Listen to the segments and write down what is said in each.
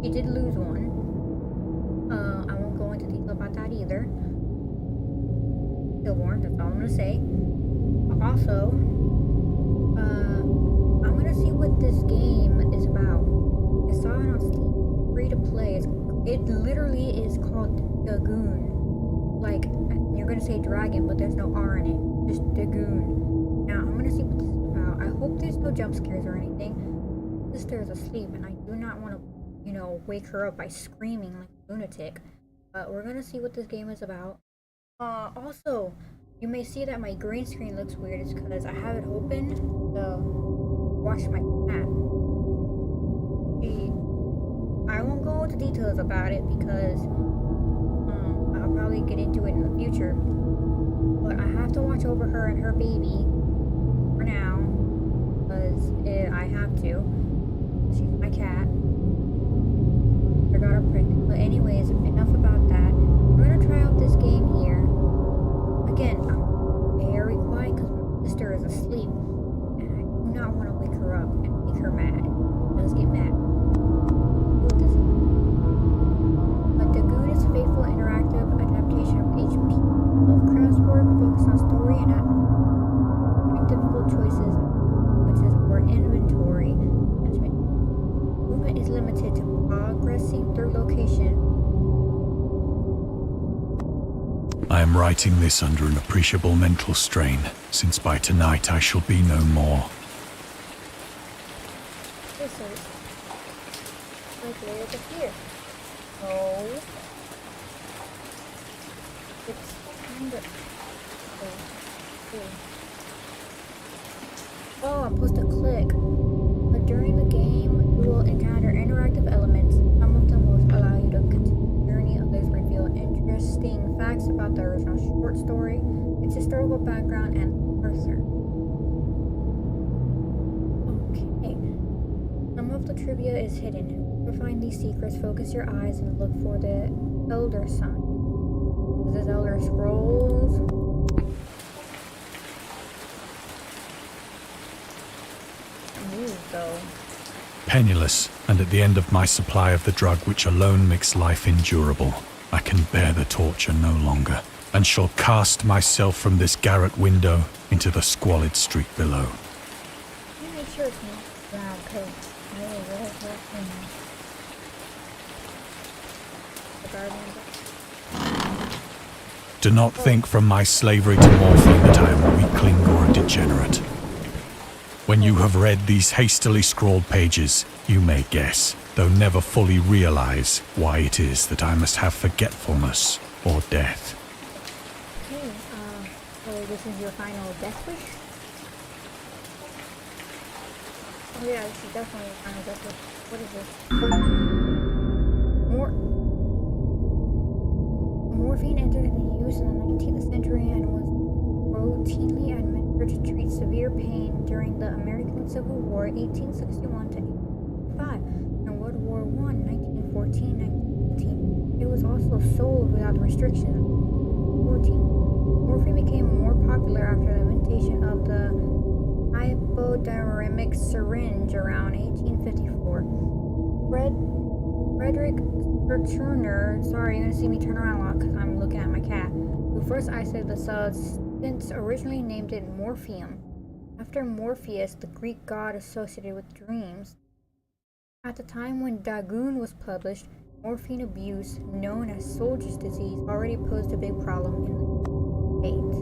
He did lose one. I won't go into detail about that either. Stillborn, that's all I'm gonna say. Also, I'm gonna see what this game is about. I saw it on Steam, free to play. It literally is called Dagon. Like, you're gonna say dragon, but there's no R in it. Just Dagon. Now, I'm gonna see what this is about. I hope there's no jump scares or anything. Sister is asleep, and I do not want to, wake her up by screaming like a lunatic. But we're gonna see what this game is about. Also, you may see that my green screen looks weird. It's because I have it open to watch my cat. I won't go into details about it because I'll probably get into it in the future. But I have to watch over her and her baby for now because I have to. She's my cat. I got her pregnant. But anyways, enough about that. We're gonna try out this game here. Again, I'm very quiet because my sister is asleep, and I do not want to wake her up and make her mad. She does get mad. But Dagon is a faithful interactive adaptation of H.P. Lovecraft's work focused on story and atmosphere. Difficult choices for inventory management. Movement is limited to progressing through location. I am writing this under an appreciable mental strain, since by tonight I shall be no more. This is like way over here. No. It's kind of... Oh, I'm supposed to click. But during the game, you will encounter interactive elements. Some of them will allow you to continue the journey, others reveal interesting facts about the original short story, its historical background, and Arthur. Okay. Some of the trivia is hidden. To find these secrets, focus your eyes and look for the Elder Sign. This is Elder Scrolls. Though. Penniless, and at the end of my supply of the drug which alone makes life endurable, I can bear the torture no longer, and shall cast myself from this garret window into the squalid street below. Can you make sure it's not loud, because I really the garden. Do not think from my slavery to morphine that I am a weakling or a degenerate. When you have read these hastily scrawled pages, you may guess, though never fully realize, why it is that I must have forgetfulness or death. Okay, so this is your final death wish? Oh yeah, this is definitely your final death wish. What is this? Morphine entered into use in the 19th century and was routinely administered to treat severe pain during the American Civil War 1861 to 1865 and World War I 1914-1918. It was also sold without restriction. 14. Morphine became more popular after the invention of the hypodermic syringe around 1854. Frederick Turner, sorry, you're gonna see me turn around a lot because I'm looking at my cat, who first isolated the substance, originally named it morphium, after Morpheus, the Greek god associated with dreams. At the time when Dagon was published, morphine abuse, known as soldier's disease, already posed a big problem in the state.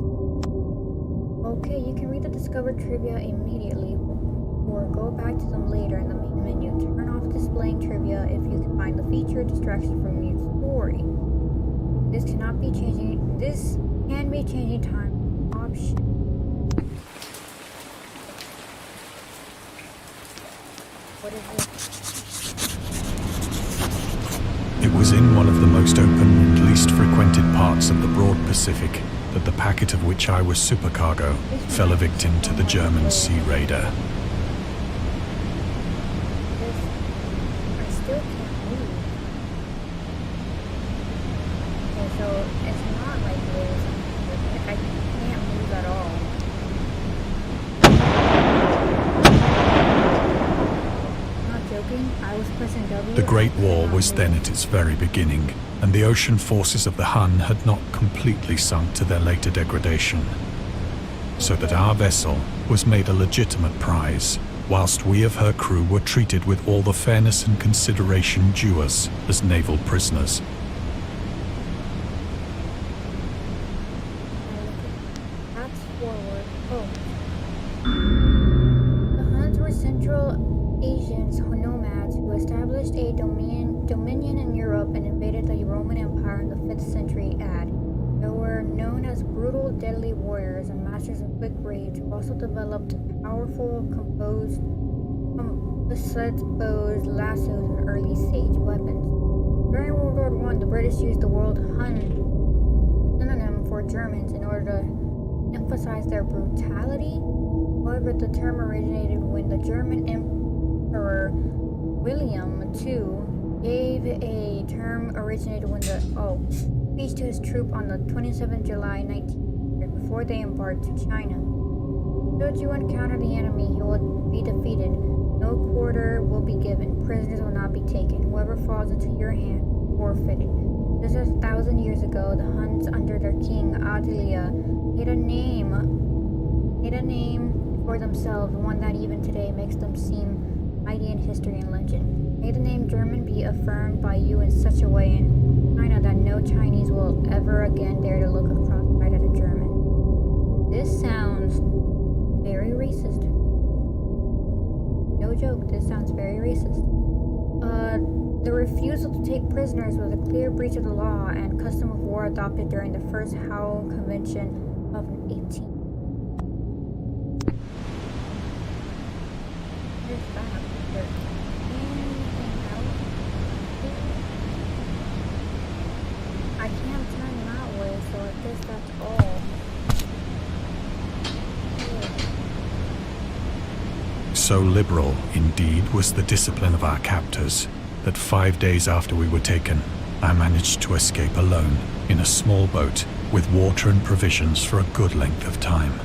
Okay, you can read the discovered trivia immediately, or go back to them later in the main menu. Turn off displaying trivia if you can find the feature distraction from your story. This can be changing time option. What is this? It was in one of the most open and least frequented parts of the broad Pacific that the packet of which I was supercargo fell a victim to the German sea raider. I still can't move. Okay, so it's not like this. I can't move at all. Not joking. loading, I was pressing W. The Great and War then was then at its very beginning, and the ocean forces of the Hun had not completely sunk to their later degradation, so that our vessel was made a legitimate prize, whilst we of her crew were treated with all the fairness and consideration due us as naval prisoners. That's forward. Oh. The Huns were Central Asian nomads who established a dominion in Europe and invaded the Roman Empire in the 5th century AD. They were known as brutal, deadly warriors and masters of quick raids who also developed powerful composite bows, lassos, and early siege weapons. During World War I, the British used the word Hun synonym for Germans in order to emphasize their brutality. However, the term originated when the German Emperor William II gave a term originated when the speech to his troop on the 27th July 1900 before they embarked to China. Should you encounter the enemy, he will be defeated. No quarter will be given. Prisoners will not be taken. Whoever falls into your hand, forfeited. Just as 1,000 years ago, the Huns under their king Attila made a name for themselves, one that even today makes them seem mighty in history and legend. May the name German be affirmed by you in such a way in China that no Chinese will ever again dare to look across right at a German. This sounds very racist. No joke, this sounds very racist. The refusal to take prisoners was a clear breach of the law and custom of war adopted during the First Howe Convention of 18. There's that. Anything else? I can't turn that way, so I guess that's all. So liberal, indeed, was the discipline of our captors, that 5 days after we were taken, I managed to escape alone in a small boat with water and provisions for a good length of time.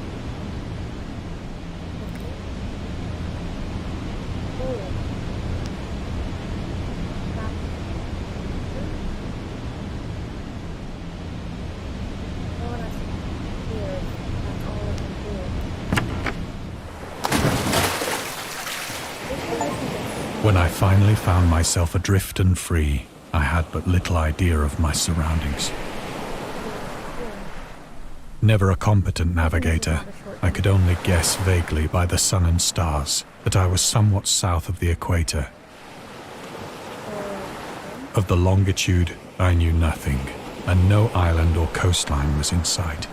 When I finally found myself adrift and free, I had but little idea of my surroundings. Never a competent navigator, I could only guess vaguely by the sun and stars that I was somewhat south of the equator. Of the longitude, I knew nothing, and no island or coastline was in sight.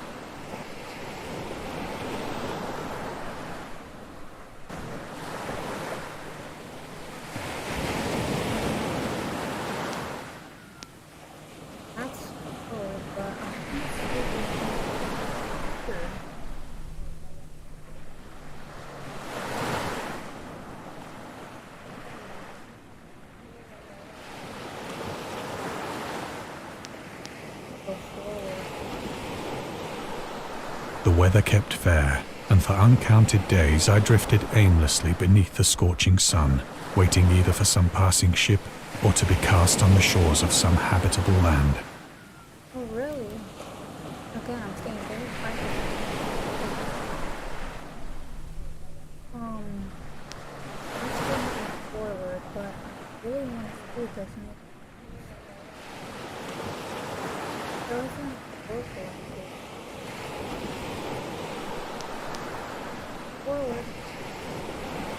The weather kept fair, and for uncounted days I drifted aimlessly beneath the scorching sun, waiting either for some passing ship or to be cast on the shores of some habitable land. Oh, really? Again, I'm staying very quiet. Let's go moving forward, but I really want to see this next. Frozen purple. Forward.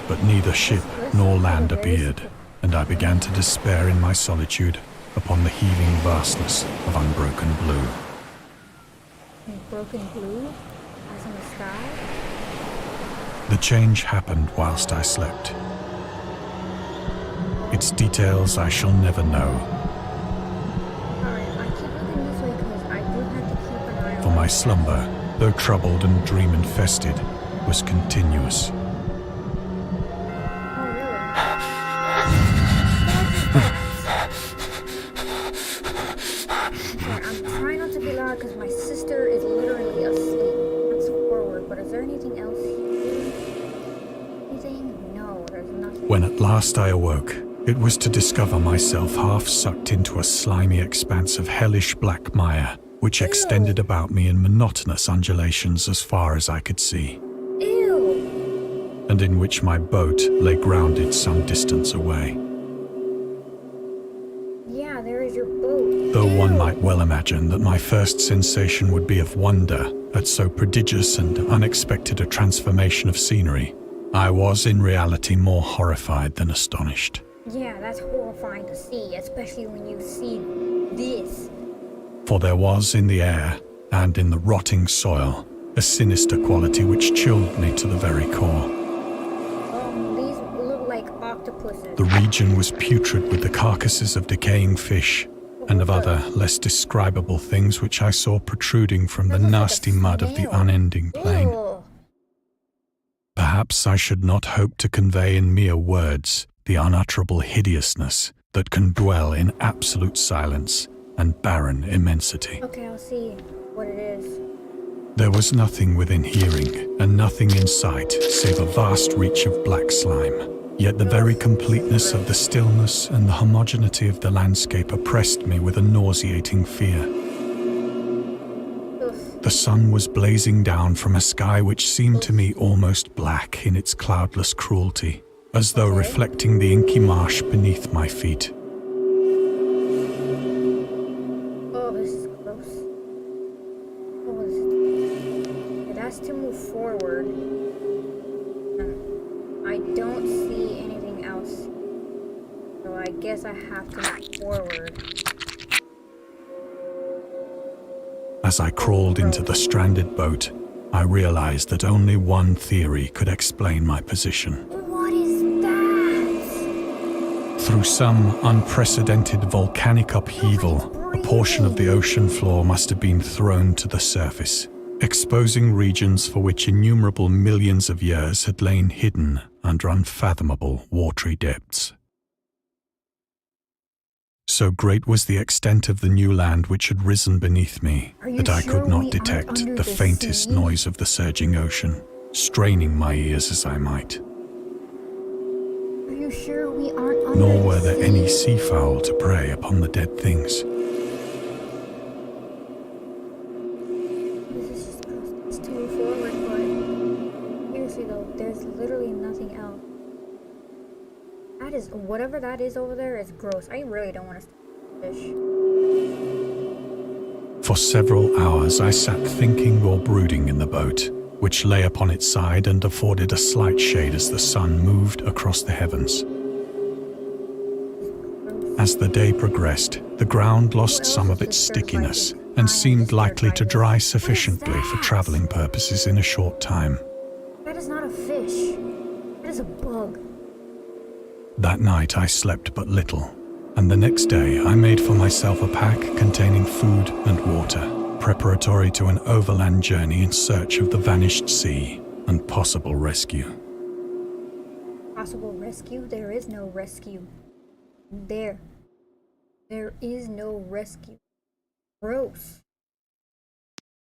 But neither ship nor land appeared, and I began to despair in my solitude upon the heaving vastness of unbroken blue. Broken blue? As in the sky? The change happened whilst I slept. Its details I shall never know, Alright, I keep looking this way because I do have to keep an eye on for my slumber, though troubled and dream-infested, was continuous. I'm trying not to be loud because my sister is literally asleep. That's forward, but is there anything else here? Anything? No, there's nothing. When at last I awoke, It was to discover myself half sucked into a slimy expanse of hellish black mire, which extended about me in monotonous undulations as far as I could see, Ew. and in which my boat lay grounded some distance away. Yeah, there is your boat. Though one Ew. might well imagine that my first sensation would be of wonder at so prodigious and unexpected a transformation of scenery, I was in reality more horrified than astonished. Yeah, that's horrifying to see, especially when you see this. For there was in the air, and in the rotting soil, a sinister quality which chilled me to the very core. These look like octopuses. The region was putrid with the carcasses of decaying fish, and of other, less describable things which I saw protruding from the That looks like a nasty mud of the snail. unending plain. Ew. Perhaps I should not hope to convey in mere words the unutterable hideousness that can dwell in absolute silence and barren immensity. Okay, I'll see what it is. There was nothing within hearing and nothing in sight save a vast reach of black slime. Yet the very completeness of the stillness and the homogeneity of the landscape oppressed me with a nauseating fear. Oof. The sun was blazing down from a sky which seemed to me almost black in its cloudless cruelty, as though reflecting the inky marsh beneath my feet. Oh, this is gross. Oh, okay, that's to move forward. I don't see anything else. So I guess I have to move forward. As I crawled into the stranded boat, I realized that only one theory could explain my position. What is that? Through some unprecedented volcanic upheaval, a portion of the ocean floor must have been thrown to the surface, exposing regions for which innumerable millions of years had lain hidden under unfathomable watery depths. So great was the extent of the new land which had risen beneath me that I sure could we not aren't detect under the the faintest sea? noise of the surging ocean, straining my ears as I might. Are you sure we aren't under Nor the were there any sea? seafowl to prey upon the dead things. This is just gross. It's to move forward, but seriously though, there's literally nothing else. That is, whatever that is over there is gross. I really don't want to fish. For several hours I sat thinking or brooding in the boat, which lay upon its side and afforded a slight shade as the sun moved across the heavens. As the day progressed, the ground lost some of its stickiness and seemed likely to dry sufficiently for traveling purposes in a short time. That is not a fish. That is a bug. That night I slept but little, and the next day I made for myself a pack containing food and water, preparatory to an overland journey in search of the vanished sea and possible rescue. Possible rescue? There is no rescue. There is no rescue. Gross.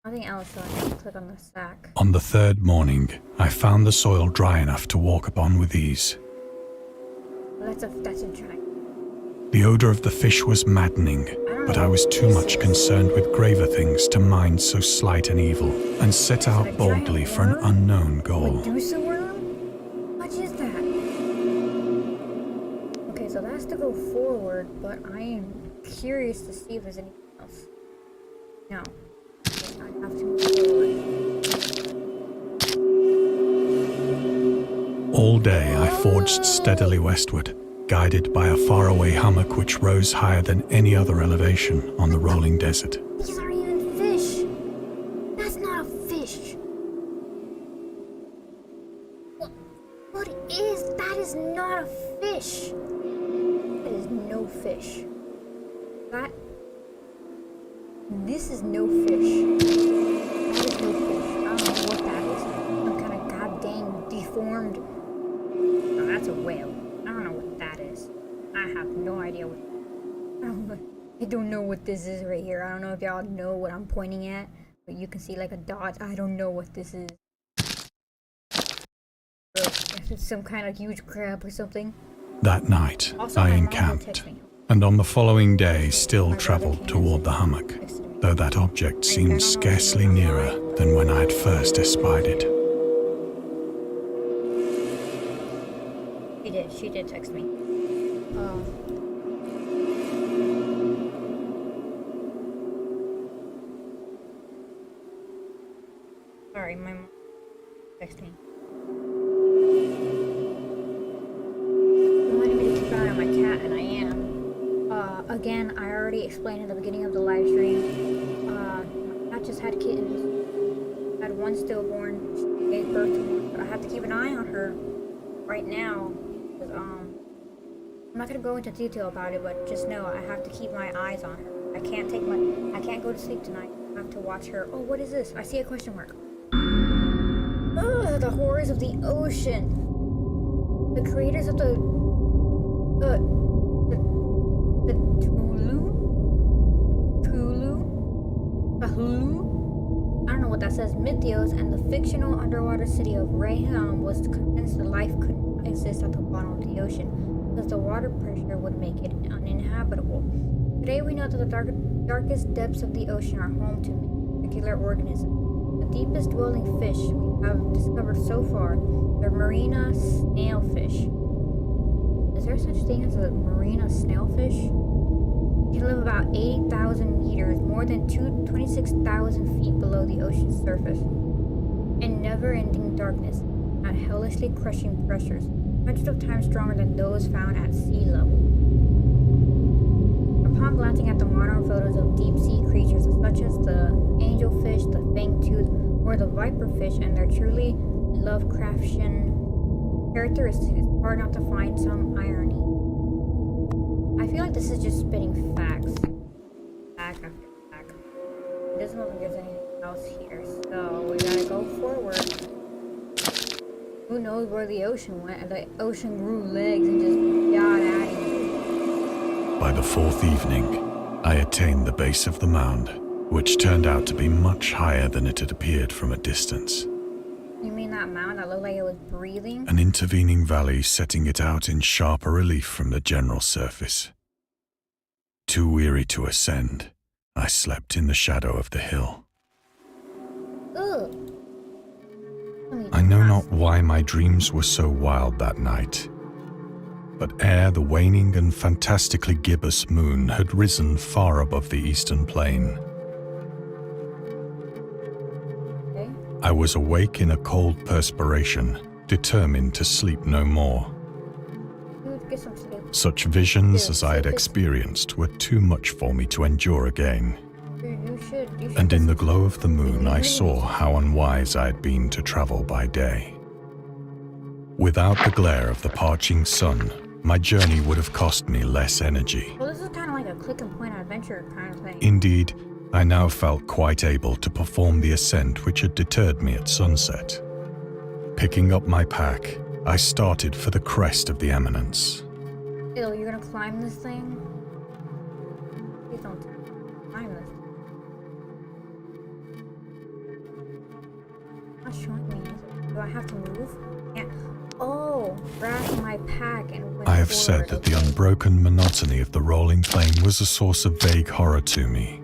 Nothing else, so I have to click on the sack. On the third morning, I found the soil dry enough to walk upon with ease. That's interesting. The odor of the fish was maddening, but I was too much concerned with graver things to mind so slight an evil, and set out boldly for an unknown goal. Medusa worm? What is that? Okay, so that's to go forward, but I am curious to see if there's anything else. No. Okay, I have to move forward. All day I forged steadily westward, guided by a faraway hummock which rose higher than any other elevation on the rolling desert. These aren't even fish. That's not a fish. What is? That is not a fish. That is no fish. This is no fish. That is no fish. I don't know what that is. Some kind of goddamn deformed. Oh, that's a whale. I don't know what that is. I have no idea what. I don't know what this is right here. I don't know if y'all know what I'm pointing at, but you can see like a dot. I don't know what this is. If it's some kind of huge crab or something. That night, Also, I my mom did encamped, text me. and on the following day still My brother travelled came toward and the hummock, texted me. though that object I don't seemed know if she scarcely knows nearer than when I had first espied it. She did text me. Sorry, my mom texted me. You wanted me to keep an eye on my cat, and I am. Again, I already explained in the beginning of the live stream. My cat just had kittens. Had one stillborn. She gave birth to one, but I have to keep an eye on her right now. Because, I'm not gonna go into detail about it, but just know I have to keep my eyes on her. I can't go to sleep tonight. I have to watch her. Oh, what is this? I see a question mark. Ugh, the horrors of the ocean. The creators of the Tulu, I don't know what that says, mythos, and the fictional underwater city of Rayham was convinced that life couldn't exist at the bottom of the ocean because the water pressure would make it uninhabitable. Today we know that the darkest depths of the ocean are home to particular organisms. The deepest dwelling fish we have discovered so far, the marina snailfish. Is there such thing as a marina snailfish? Can live about 80,000 meters, more than 26,000 feet below the ocean's surface, in never-ending darkness, at hellishly crushing pressures, hundreds of times stronger than those found at sea level. Upon glancing at the modern photos of deep-sea creatures such as the angelfish, the fangtooth, or the viperfish, and their truly Lovecraftian characteristics, it's hard not to find some irony. I feel like this is just spitting facts. Fact after fact. It doesn't look like there's anything else here, so we gotta go forward. Who knows where the ocean went, and the ocean grew legs and just got out of here. By the fourth evening, I attained the base of the mound, which turned out to be much higher than it had appeared from a distance. You mean that mound that looked like it was breathing? An intervening valley setting it out in sharper relief from the general surface. Too weary to ascend, I slept in the shadow of the hill. Ugh. I know not why my dreams were so wild that night, but ere the waning and fantastically gibbous moon had risen far above the eastern plain, I was awake in a cold perspiration, determined to sleep no more. Dude, get some sleep. Such visions as I had experienced were too much for me to endure again. Dude, you should And in the glow of the moon I saw how unwise I had been to travel by day. Without the glare of the parching sun, my journey would have cost me less energy. Well, this is kind of like a click and point adventure kind of thing. Indeed, I now felt quite able to perform the ascent which had deterred me at sunset. Picking up my pack, I started for the crest of the eminence. Ew, you're gonna climb this thing? Please don't climb this. It's not showing me anything. Do I have to move? Yeah. Oh, grab my pack and went I have forward. said that the unbroken monotony of the rolling plain was a source of vague horror to me.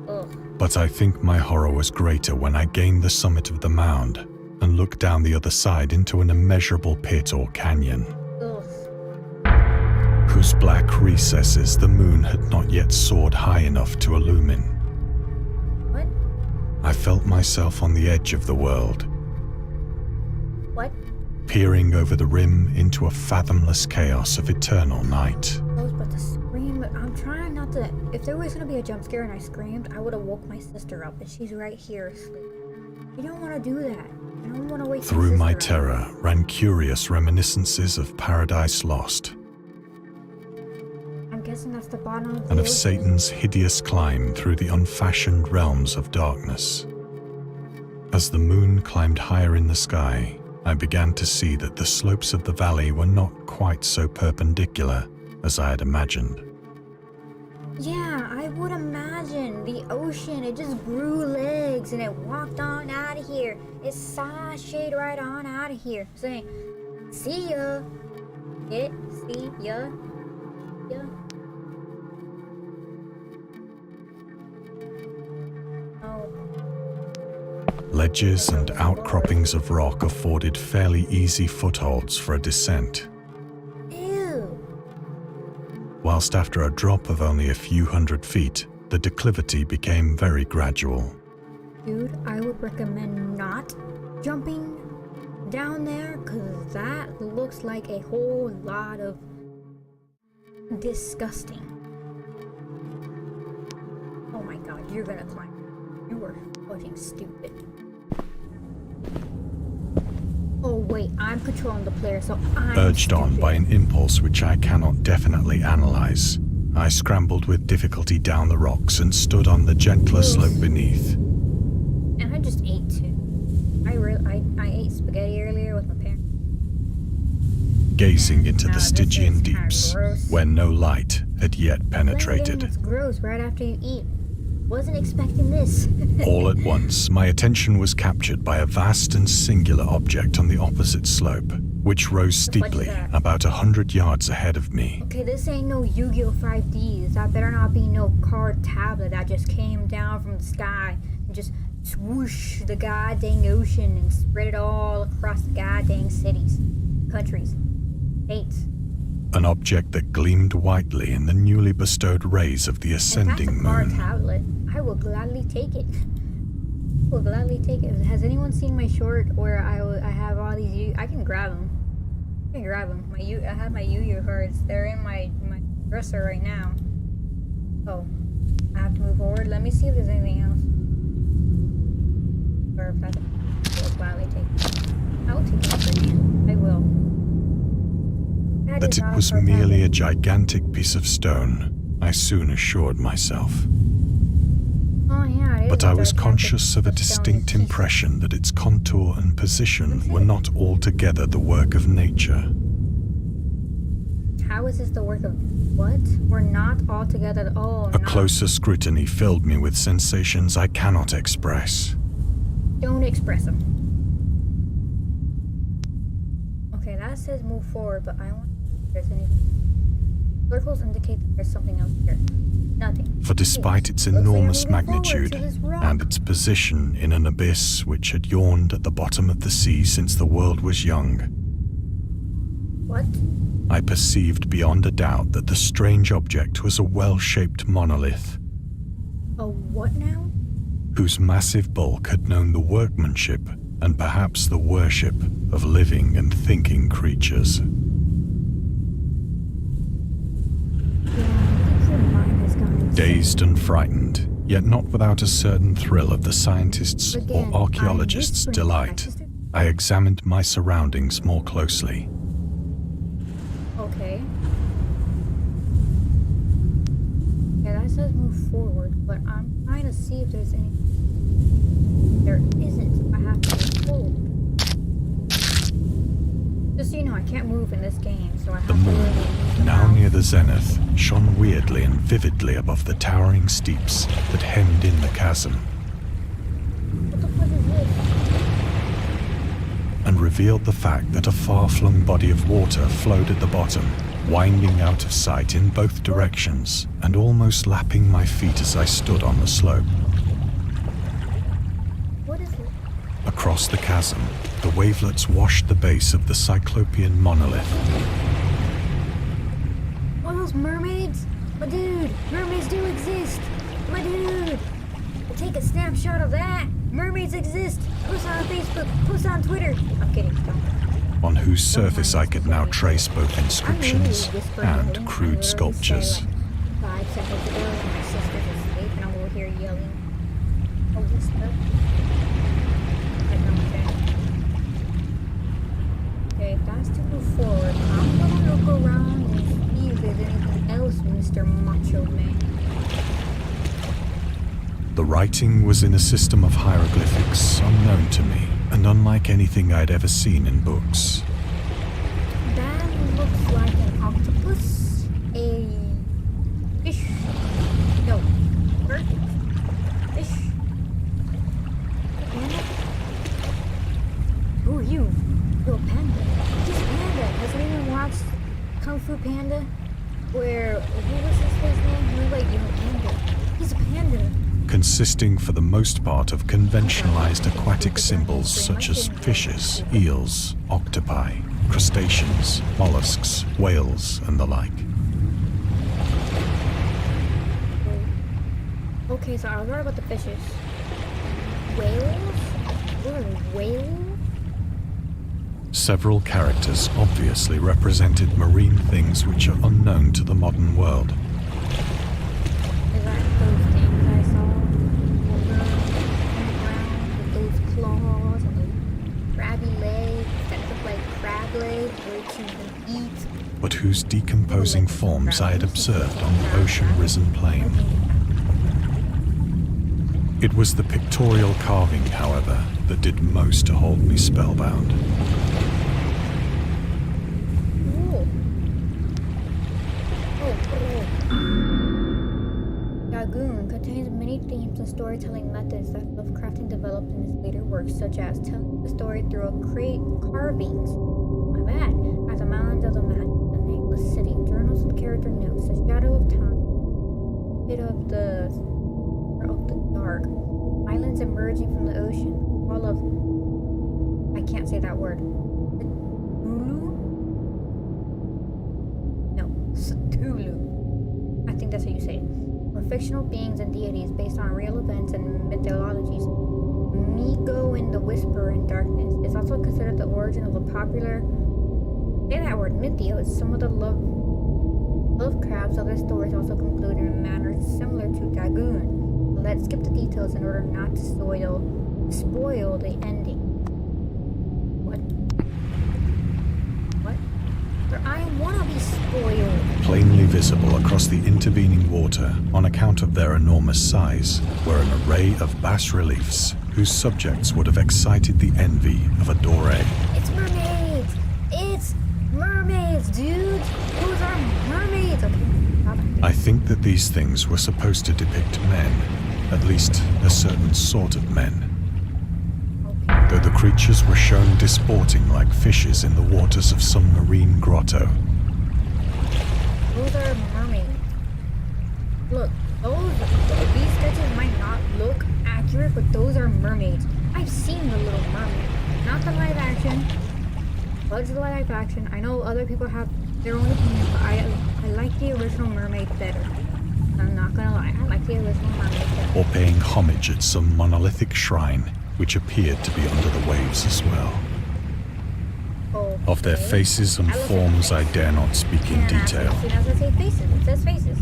Ugh. But I think my horror was greater when I gained the summit of the mound and looked down the other side into an immeasurable pit or canyon, Ugh. whose black recesses the moon had not yet soared high enough to illumine. What? I felt myself on the edge of the world, What? peering over the rim into a fathomless chaos of eternal night. I was about to scream. I'm trying not to. If there was gonna be a jump scare and I screamed, I would have woke my sister up, and she's right here asleep. You don't want to do that. I don't want to wake Through my sister up. terror ran curious reminiscences of Paradise Lost I'm guessing that's the bottom of the and of ocean. Satan's hideous climb through the unfashioned realms of darkness. As the moon climbed higher in the sky, I began to see that the slopes of the valley were not quite so perpendicular as I had imagined. Yeah, I would imagine the ocean. It just grew legs and it walked on out of here. It sashayed right on out of here, saying, "See ya." It, see, yeah. Oh, Ledges and outcroppings of rock afforded fairly easy footholds for a descent, ew. whilst after a drop of only a few hundred feet, the declivity became very gradual. Dude, I would recommend not jumping down there, because that looks like a whole lot of disgusting. Oh my god, you're gonna climb. You are fucking stupid. Oh wait, I'm controlling the player, so I'm Urged on stupid. by an impulse which I cannot definitely analyze, I scrambled with difficulty down the rocks and stood on the gentler slope beneath. And I just ate too. I ate spaghetti earlier with my parents. Gazing into the This Stygian is kinda deeps, gross. where no light had yet It's penetrated. gross right after you eat. Wasn't expecting this. All at once, my attention was captured by a vast and singular object on the opposite slope, which rose steeply that? about 100 yards ahead of me. Okay, this ain't no Yu-Gi-Oh! 5Ds. That better not be no card tablet that just came down from the sky and just swoosh the goddamn ocean and spread it all across the goddamn cities, countries, states. An object that gleamed whitely in the newly bestowed rays of the If that's ascending a card moon. tablet, I will gladly take it. Will gladly take it. Has anyone seen my short where I have all these I can grab them. I can grab them. I have my Yu-Gi-Oh cards. They're in my dresser right now. Oh, I have to move forward. Let me see if there's anything else. Or if I will gladly take it. I will take it. I will. That is it not was card merely a tablet. gigantic piece of stone, I soon assured myself. Oh yeah, it is But a I was gigantic conscious of a stone. distinct It's- impression that its contour and position were not altogether the work of nature. How is this the work of what? We're not all together. Oh, A no. closer scrutiny filled me with sensations I cannot express. Don't express them. Okay, that says move forward, but I want if there's anything. Circles indicate that there's something else here. Nothing. For despite its Looks like I'm enormous moving forward magnitude to this rock. and its position in an abyss which had yawned at the bottom of the sea since the world was young, What? I perceived beyond a doubt that the strange object was a well-shaped monolith, A what now? whose massive bulk had known the workmanship and perhaps the worship of living and thinking creatures. Yeah, I think your mind has gone insane. Dazed and frightened, yet not without a certain thrill of the scientist's Again, or archaeologist's I'm whispering to my delight, sister. I examined my surroundings more closely. Okay. Yeah, that says move forward, but I'm trying to see if there's any. There isn't. I have to move forward. Just so you know, I can't move in this game, so I have The to moon, move now around. near the zenith, shone weirdly and vividly above the towering steeps that hemmed in the chasm, What the fuck is this? and revealed the fact that a far-flung body of water flowed at the bottom, winding out of sight in both directions and almost lapping my feet as I stood on the slope. What is it? Across the chasm, the wavelets washed the base of the cyclopean monolith. Are those mermaids? My dude, mermaids do exist. My dude, take a snapshot of that. Mermaids exist. Post on Facebook. Post on Twitter. I'm kidding. Don't. On whose surface I could now trace both inscriptions and crude sculptures. 5 seconds ago, when my sister's asleep, and I'm over here yelling. Oh, this stuff. Okay, if that's to move forward, I'm gonna look around and see if there's anything else, Mr. Macho Man. The writing was in a system of hieroglyphics unknown to me and unlike anything I'd ever seen in books. That looks like an octopus, a fish, no, bird, fish, panda? Who are you? You're a panda. Just panda. Has anyone watched Who was this guy's name? He was like, you're a panda. He's a panda. Consisting for the most part of conventionalized aquatic symbols such as fishes, eels, octopi, crustaceans, mollusks, whales, and the like. Okay, so I was right about the fishes. Whales? What are whales? Several characters obviously represented marine things which are unknown to the modern world. Is that those things I saw over on the ground with those claws and those crabby legs that look like crab legs which you can eat? But whose decomposing forms I had observed on the ocean-risen plain. It was the pictorial carving, however, that did most to hold me spellbound. Dagon contains many themes and storytelling methods that Lovecraftian developed in his later works, such as telling the story through carvings. My bad. As the mountains of the nameless city, journals and character notes, the shadow of time, bit of the dark, islands emerging from the ocean, all of, I can't say that word. Cthulhu. I think that's how you say it. Or fictional beings and deities based on real events and mythologies. Migo in the Whisper in Darkness is also considered the origin of the popular, say that word, mythos. Some of the Lovecraft's other stories also conclude in a manner similar to Dagon. Let's skip the details in order not to spoil the ending. What? But I wanna be spoiled. Plainly visible across the intervening water, on account of their enormous size, were an array of bas-reliefs whose subjects would have excited the envy of a doré. It's mermaids! It's mermaids, dude! Those are mermaids! Okay, stop it. I think that these things were supposed to depict men, at least a certain sort of men. Okay. Though the creatures were shown disporting like fishes in the waters of some marine grotto. Those are mermaids. Look, these sketches might not look accurate, but those are mermaids. I've seen The Little Mermaid. Not the live action. Fudge the live action. I know other people have their own opinion, but I like the original mermaid better. I'm not gonna lie, I like the original mermaid better. Or paying homage at some monolithic shrine, which appeared to be under the waves as well. Okay. Of their faces and forms I dare not speak in detail, It doesn't say faces, it says faces.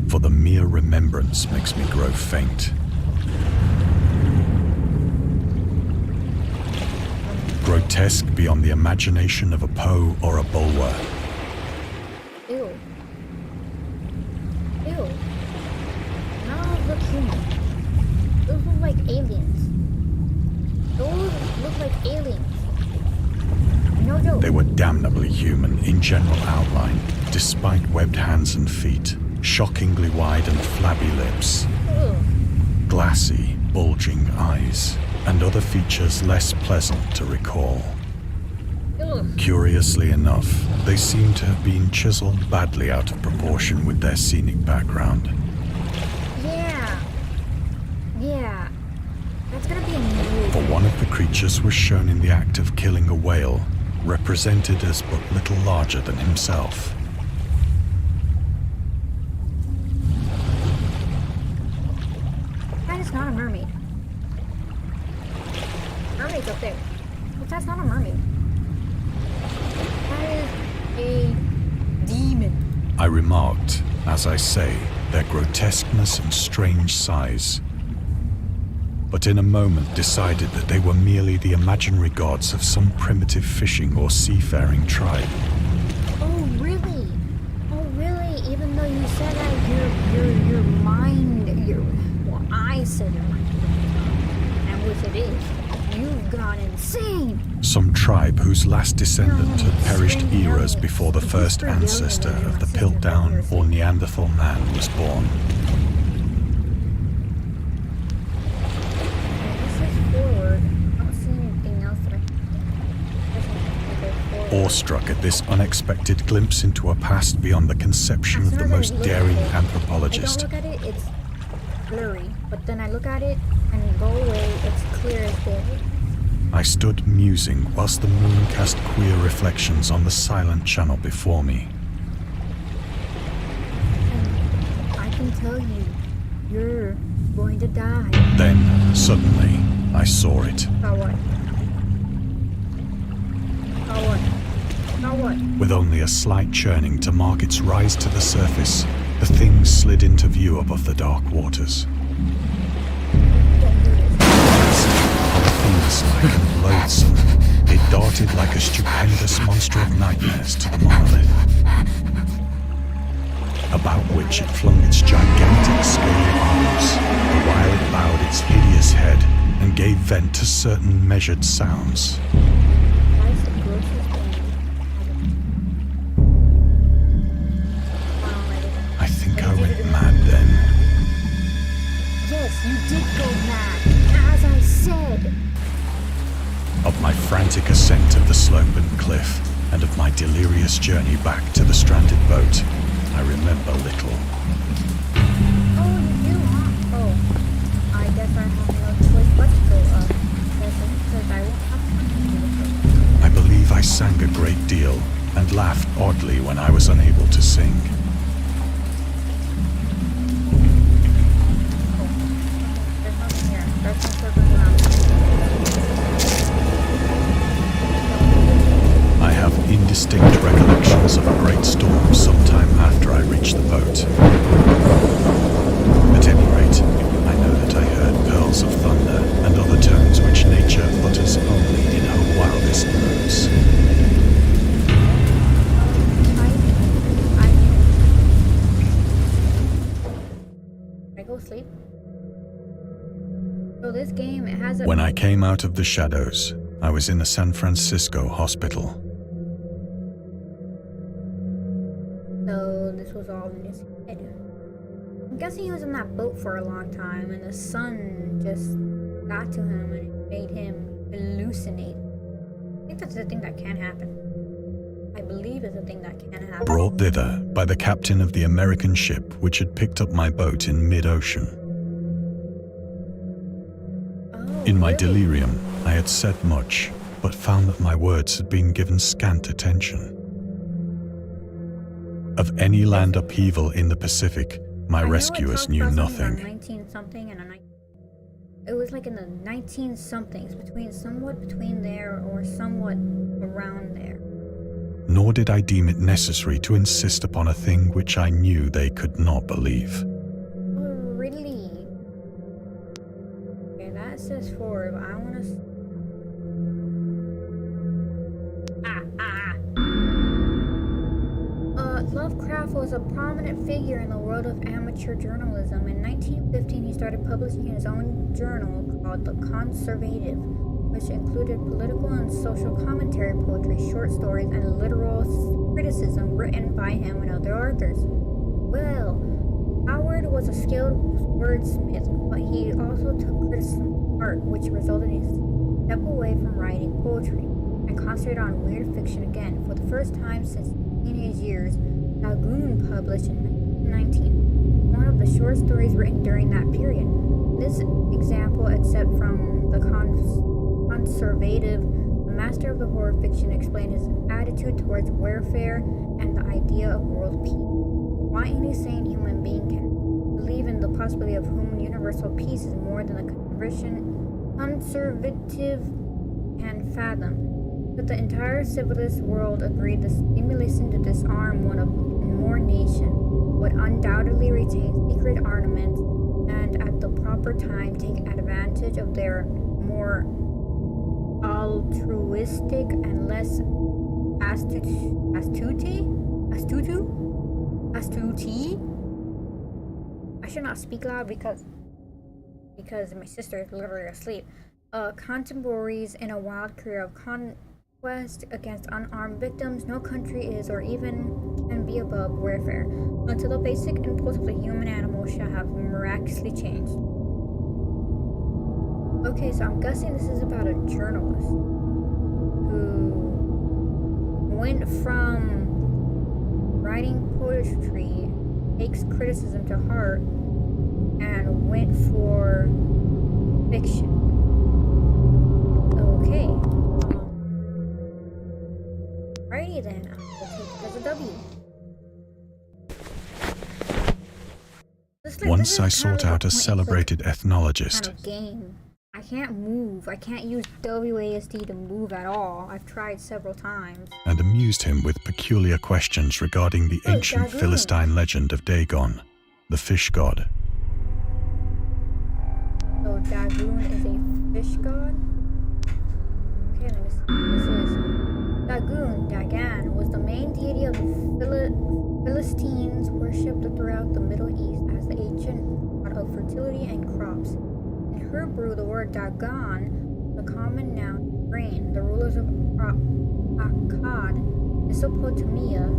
for the mere remembrance makes me grow faint. Grotesque beyond the imagination of a Poe or a Bulwer. Ew. Ew. None of those look human. Those look like aliens. Those look like aliens. No joke. They were damnably human in general outline, despite webbed hands and feet, shockingly wide and flabby lips, Ugh. glassy, bulging eyes, and other features less pleasant to recall. Ugh. Curiously enough, they seem to have been chiseled badly out of proportion with their scenic background. Yeah. Yeah. That's gonna be a movie. For one of the creatures was shown in the act of killing a whale, represented as but little larger than himself. That is not a mermaid. Mermaid's up there. But that's not a mermaid. That is a demon. I remarked, as I say, their grotesqueness and strange size, but in a moment decided that they were merely the imaginary gods of some primitive fishing or seafaring tribe. Oh really? Oh really? Even though you said that your mind, well, I said your mind, and which it is, you've gone insane. Some tribe whose last descendant had perished eras before the first ancestor of the Piltdown or Neanderthal man was born. This is forward. I don't see anything else that I can go forward. awestruck at this unexpected glimpse into a past beyond the conception of the most daring anthropologist. I don't look at it, it's blurry, but then I look at it and go away, it's clear as day. I stood musing whilst the moon cast queer reflections on the silent channel before me. And I can tell you, you're going to die. Then, suddenly, I saw it. Now what? Now what? Now what? With only a slight churning to mark its rise to the surface, the thing slid into view above the dark waters. Polyphemus-like and loathsome, it darted like a stupendous monster of nightmares to the monolith, about which it flung its gigantic scaly arms, while it bowed its hideous head and gave vent to certain measured sounds. That's the grossest thing. I think I went mad then. Yes, you did go mad, as I said. Of my frantic ascent of the sloping cliff and of my delirious journey back to the stranded boat, I remember little. Oh, you do, huh? Oh, I guess I have no choice but to go up. Because I won't have time to do it. I believe I sang a great deal and laughed oddly when I was unable to sing. There's nothing here. There's no circles around. I have indistinct recollections of a great storm sometime after I reached the boat. At any rate, I know that I heard pearls of thunder and other tones which nature utters only in her wildest moods. I go sleep. So this game, it has a... When I came out of the shadows, I was in a San Francisco hospital. So this was all in his head. I'm guessing he was in that boat for a long time and the sun just got to him and it made him hallucinate. I think that's a thing that can happen. I believe it's a thing that can happen. Brought thither by the captain of the American ship which had picked up my boat in mid-ocean. Oh, In my really? delirium, I had said much, but found that my words had been given scant attention. Of any land upheaval in the Pacific, my I know it rescuers talked knew about something nothing. about 19 something and it was like in the 19 somethings, somewhat between there or somewhat around there. Nor did I deem it necessary to insist upon a thing which I knew they could not believe. Oh, really? Okay, that says 4, but I want to... Lovecraft was a prominent figure in the world of amateur journalism. In 1915, he started publishing his own journal called The Conservative, which included political and social commentary, poetry, short stories, and literal criticism written by him and other authors. Well, Howard was a skilled wordsmith, but he also took criticism to heart, which resulted in his step away from writing poetry and concentrated on weird fiction again. For the first time since teenage years, Dagon published in 1919 one of the short stories written during that period. This example, except from the conservative, the master of the horror fiction explained his attitude towards warfare and the idea of world peace. Why any sane human being can believe in the possibility of human universal peace is more than the conservative can fathom. But the entire civilized world agreed the stimulation to disarm one of more nations would undoubtedly retain secret armaments and at the proper time take advantage of their more altruistic and less astute. I should not speak loud because my sister is literally asleep. Contemporaries in a wild career of conquest against unarmed victims. No country is or even can be above warfare until the basic impulse of the human animal shall have miraculously changed. Okay, so I'm guessing this is about a journalist who went from writing poetry, takes criticism to heart, and went for fiction. Okay. Alrighty then, I'll take it as a W. Once I sought out a celebrated ethnologist. Kind of game. I can't move. I can't use WASD to move at all. I've tried several times. And amused him with peculiar questions regarding the ancient Dagon. Philistine legend of Dagon, the fish god. So Dagon is a fish god? Okay, let me see what this is. Dagon was the main deity of the Philistines, worshipped throughout the Middle East as the ancient god of fertility and crops. In Hebrew, the word Dagon, the common noun grain, the rulers of Akkad, Mesopotamia,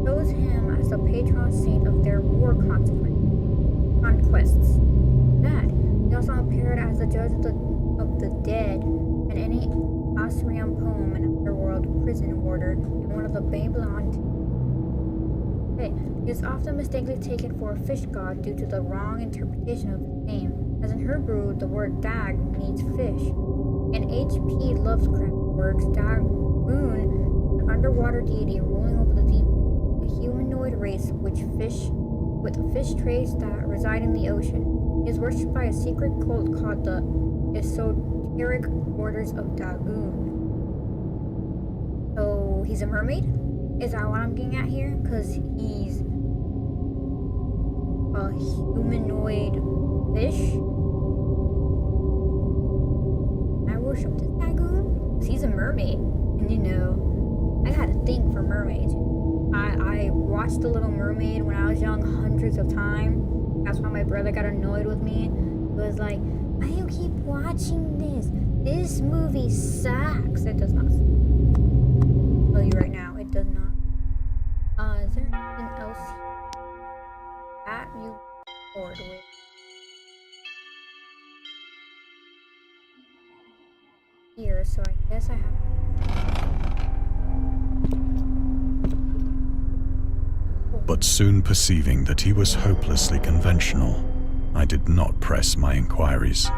chose him as the patron saint of their war conquests. That he also appeared as the judge of the dead in any Assyrian poem and underworld prison order in one of the Babylon. He is often mistakenly taken for a fish god due to the wrong interpretation of his name, as in Hebrew the word dag means fish. In H.P. Lovecraft works, Dagon, an underwater deity ruling over the deep, a humanoid race with fish traits that reside in the ocean. He is worshipped by a secret cult called the Esoteric Orders of Dagon. So he's a mermaid? Is that what I'm getting at here? Because he's a humanoid fish? I worship this Dagon? Because he's a mermaid. And you know, I got a thing for mermaids. I watched The Little Mermaid when I was young hundreds of times. That's why my brother got annoyed with me. He was like, why do you keep watching this? This movie sucks. It does not. I'll tell you right now, it does not. Is there anything else that you bored with? Here, so I guess I have. But soon perceiving that he was hopelessly conventional, I did not press my inquiries.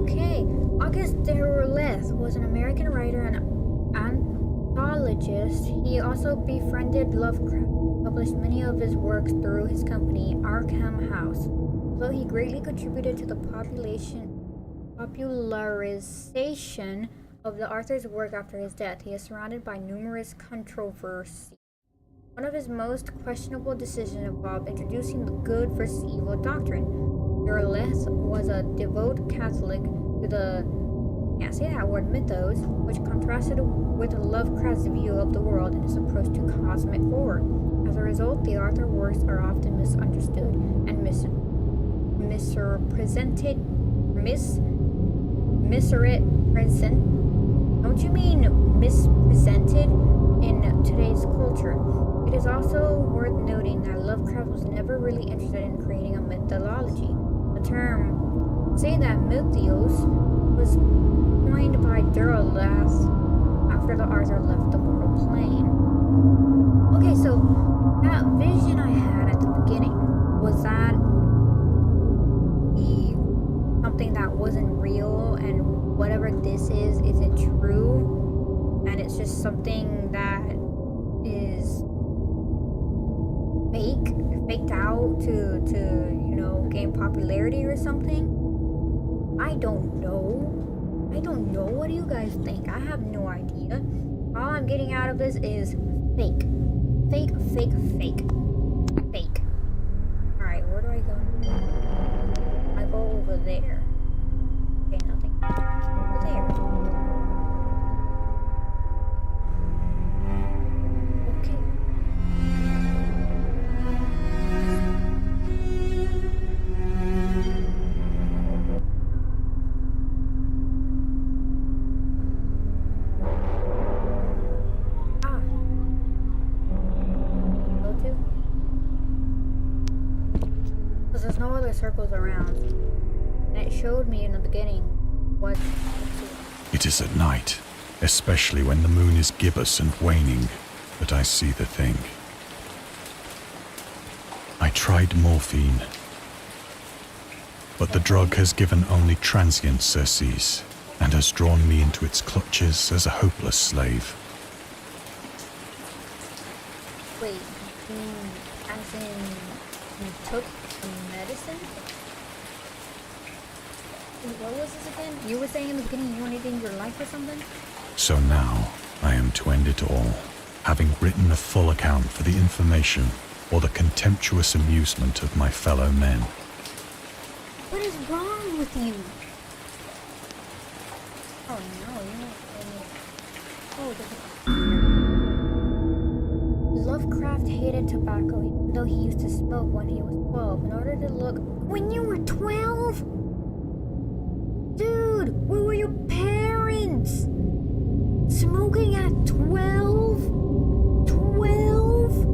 Okay. August Derleth was an American writer and anthologist. He also befriended Lovecraft, published many of his works through his company, Arkham House. Although he greatly contributed to the popularization of the author's work after his death, he is surrounded by numerous controversies. One of his most questionable decisions involved introducing the good versus evil doctrine. Derleth was a devout Catholic to the, can't say that word, mythos, which contrasted with Lovecraft's view of the world and his approach to cosmic horror. As a result, the author's works are often misunderstood and misrepresented. Don't you mean mispresented in today's culture? It is also worth noting that Lovecraft was never really interested in creating a mythology. The term, say that mythos, was coined by Derleth after the author left the mortal plane. Okay, so that vision I had at the beginning, was that something that wasn't real, and whatever this isn't true, and it's just something that is faked out to gain popularity or something? I don't know. What do you guys think? I have no idea. All I'm getting out of this is fake. Fake. Alright, where do I go? I go over there. Okay, nothing. Over there. Okay. Because there's no other circles around. And it showed me in the beginning what. It is at night, especially when the moon is gibbous and waning, that I see the thing. I tried morphine, but the drug has given only transient surcease and has drawn me into its clutches as a hopeless slave. Wait, as in you took the medicine? What was this again? You were saying in the beginning you wanted to end your life or something? So now I am to end it all, having written a full account for the information or the contemptuous amusement of my fellow men. What is wrong with you? Oh no, you're not. Lovecraft hated tobacco, even though he used to smoke when he was 12. In order to look. When you were 12? Dude, where were your parents? Smoking at 12? 12?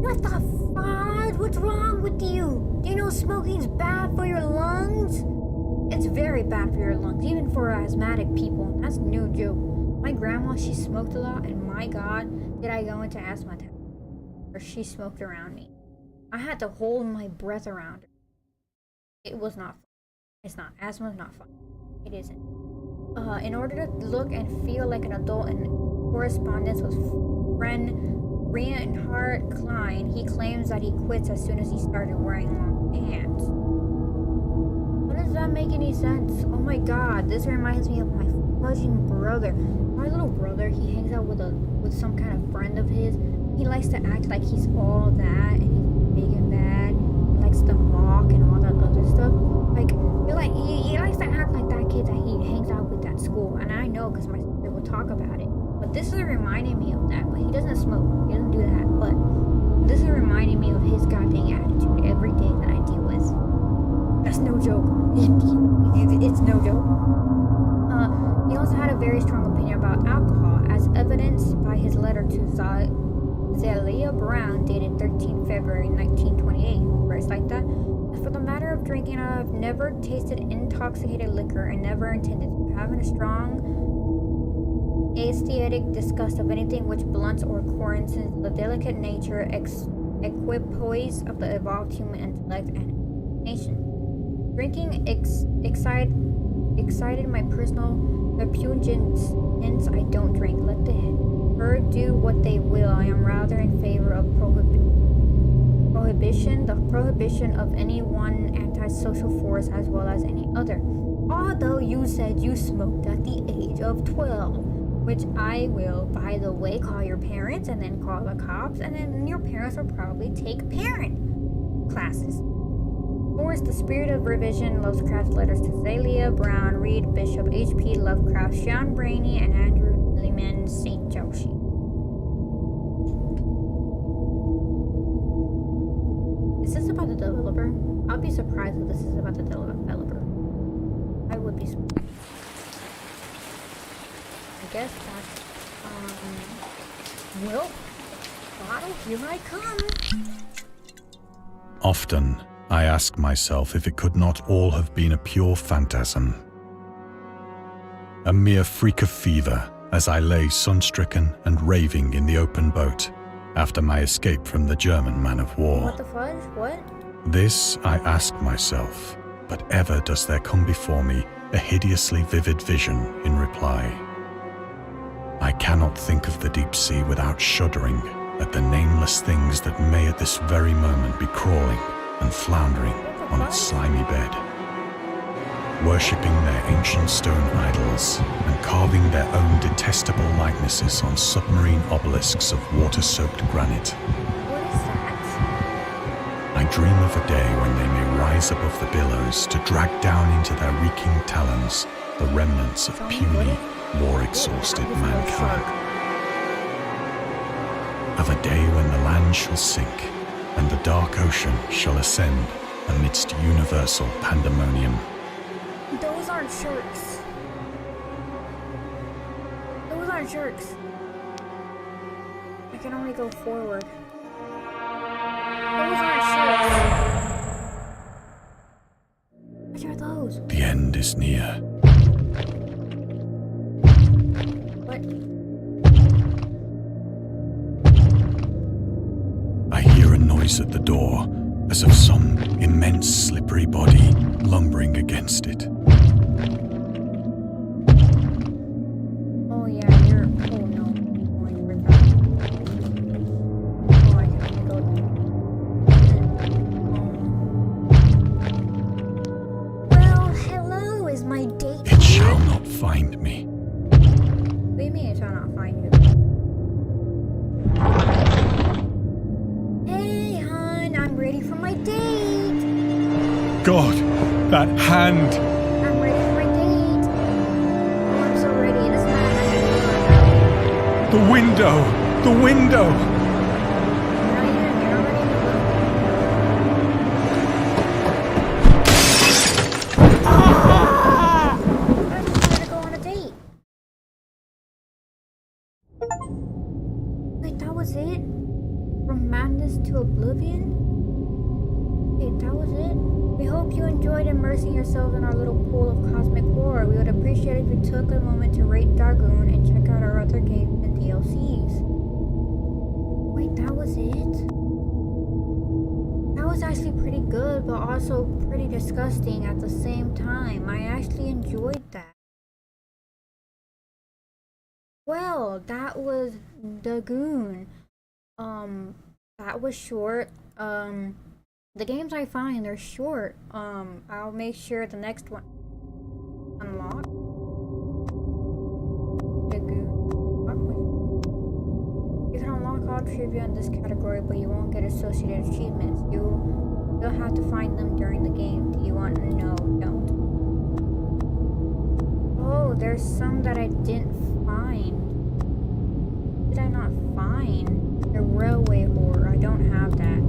What the fuck? What's wrong with you? Do you know smoking's bad for your lungs? It's very bad for your lungs, even for asthmatic people. That's no joke. My grandma, she smoked a lot, and my god, did I go into asthma attack. Or she smoked around me. I had to hold my breath around her. It was not fun. It's not. Asthma is not fun. It isn't. In order to look and feel like an adult in correspondence with friend Reinhard Klein, he claims that he quits as soon as he started wearing long pants. What does that make any sense? Oh my god, this reminds me of my fucking brother. My little brother, he hangs out with some kind of friend of his. He likes to act like he's all that and he's big and bad. He likes to mock and all that other stuff. Like, he likes to act like that kid that he hangs out with at school. And I know because my sister will talk about it. But this is reminding me of that. But he doesn't smoke. He doesn't do that. But this is reminding me of his goddamn attitude every day that I deal with. That's no joke. It's no joke. He also had a very strong opinion about alcohol, as evidenced by his letter to Zelia Brown, dated 13 February 1928. Writes like that. As for the matter of drinking, I've never tasted intoxicated liquor and never intended to. Having a strong aesthetic disgust of anything which blunts or coarses the delicate nature, equipoise of the evolved human intellect and nation. Drinking excited my personal repugnance, hence I don't drink. Let the herd do what they will. I am rather in favor of prohibition, the prohibition of any one antisocial force as well as any other. Although you said you smoked at the age of 12, which I will, by the way, call your parents and then call the cops, and then your parents will probably take parent classes. Force the spirit of revision, Lovecraft letters to Zelia Brown, Reed Bishop, H.P. Lovecraft, Sean Brainy, and Andrew Lehman St. Joshi. Is this about the developer? I'll be surprised if this is about the developer. I would be surprised. I guess that's, well, bottle, here I come. Often, I ask myself if it could not all have been a pure phantasm. A mere freak of fever as I lay sun-stricken and raving in the open boat after my escape from the German man of war. What the fudge? What? This I ask myself, but ever does there come before me a hideously vivid vision in reply. I cannot think of the deep sea without shuddering at the nameless things that may at this very moment be crawling and floundering on its slimy bed, worshipping their ancient stone idols and carving their own detestable likenesses on submarine obelisks of water-soaked granite. What is that? I dream of a day when they may rise above the billows to drag down into their reeking talons the remnants of puny, war-exhausted mankind. Of a day when the land shall sink and the dark ocean shall ascend amidst universal pandemonium. Those aren't sharks. Those aren't sharks. I can only go forward. Those aren't sharks. is near. What? I hear a noise at the door, as of some immense slippery body lumbering against it. Oh yeah, you're. Oh no. Oh, I forgot. Oh, I can only go. Well, hello. Is my date It here? shall not find me. What do you mean it shall not find you? Hey, hon. I'm ready for my date. God, that hand! I'm ready for my date. Oh, I'm so ready. It doesn't matter. The window! The window! You're not even. You're not ready I just wanted to go on a date. Wait, that was it? From madness to oblivion? Wait, that was it? We hope you enjoyed immersing yourselves in our little pool of cosmic horror. We would appreciate if you took a moment to rate Dagon and check out our other games and DLCs. Wait, that was it? That was actually pretty good, but also pretty disgusting at the same time. I actually enjoyed that. Well, that was Dagon. That was short. The games I find, they're short. I'll make sure the next one unlock. Dagon. You can unlock all trivia in this category, but you won't get associated achievements. You'll have to find them during the game. Do you want to know? Don't. Oh, there's some that I didn't find. Did I not find? The railway horror. I don't have that.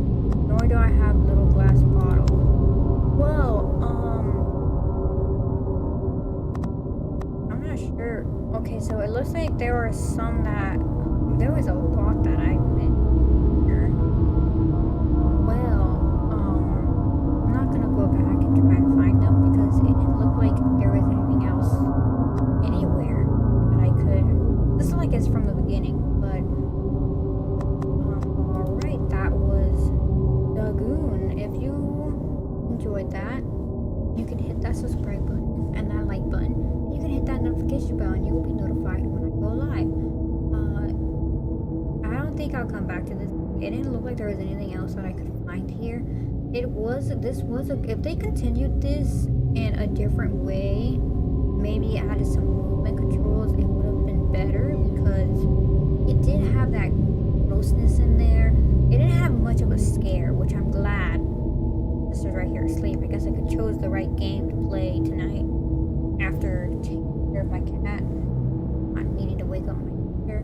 Nor do I have little glass bottle. Well, I'm not sure. Okay, so it looks like there were some that there was a lot that I missed here. Well, I'm not gonna go back and try and find them because it didn't look like there was anything else anywhere that I could. This is like it's from the beginning, but alright, that was Dagon. If you enjoyed that, you can hit that subscribe button and that like button. You can hit that notification bell and you will be notified when I go live. I don't think I'll come back to this. It didn't look like there was anything else that I could find here. If they continued this in a different way, maybe added some movement controls, it would have been better because it did have that grossness in there. It didn't have much of a scare, which I'm glad. This is right here asleep. I guess I could chose the right game to play tonight after taking care of my cat. Not needing to wake up my sister.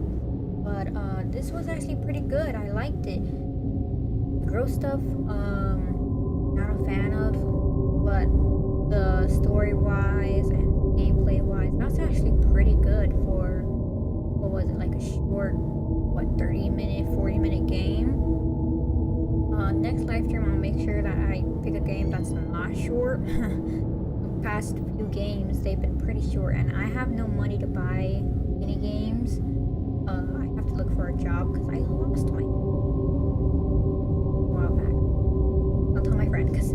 But this was actually pretty good. I liked it. Gross stuff, not a fan of, but the story-wise and gameplay-wise, that's actually pretty good for, what was it, like a short, 30-minute, 40-minute game. Next live stream, I'll make sure that I pick a game that's not short. The past few games, they've been pretty short, and I have no money to buy any games. I have to look for a job because I lost my a while back. I'll tell my friend because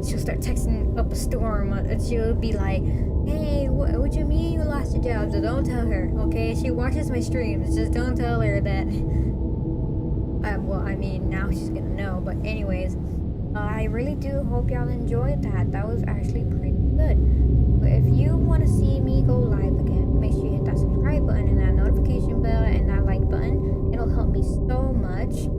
she'll start texting up a storm and she'll be like, hey, what you mean you lost your job? So don't tell her, okay? She watches my streams, just don't tell her that. Well, I mean, now she's gonna know, but anyways, I really do hope y'all enjoyed that. That was actually pretty good. But if you want to see me go live again, make sure you hit that subscribe button and that notification bell and that like button. It'll help me so much.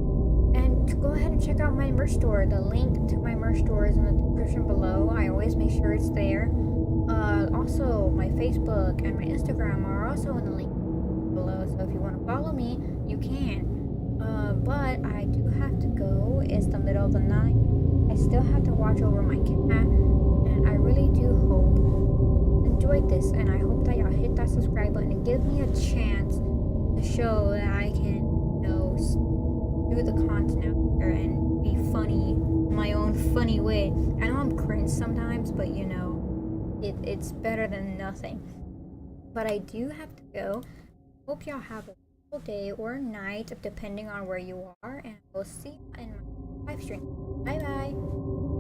And go ahead and check out my merch store. The link to my merch store is in the description below. I always make sure it's there. Also, my Facebook and my Instagram are also in the link below. So if you want to follow me, you can. But I do have to go. It's the middle of the night. I still have to watch over my cat. And I really do hope you enjoyed this. And I hope that y'all hit that subscribe button and give me a chance to show that I can, do the content out there and be funny my own funny way. I know I'm cringe sometimes, but it's better than nothing. But I do have to go. Hope y'all have a wonderful day or night, depending on where you are, and we'll see you in my live stream. Bye bye.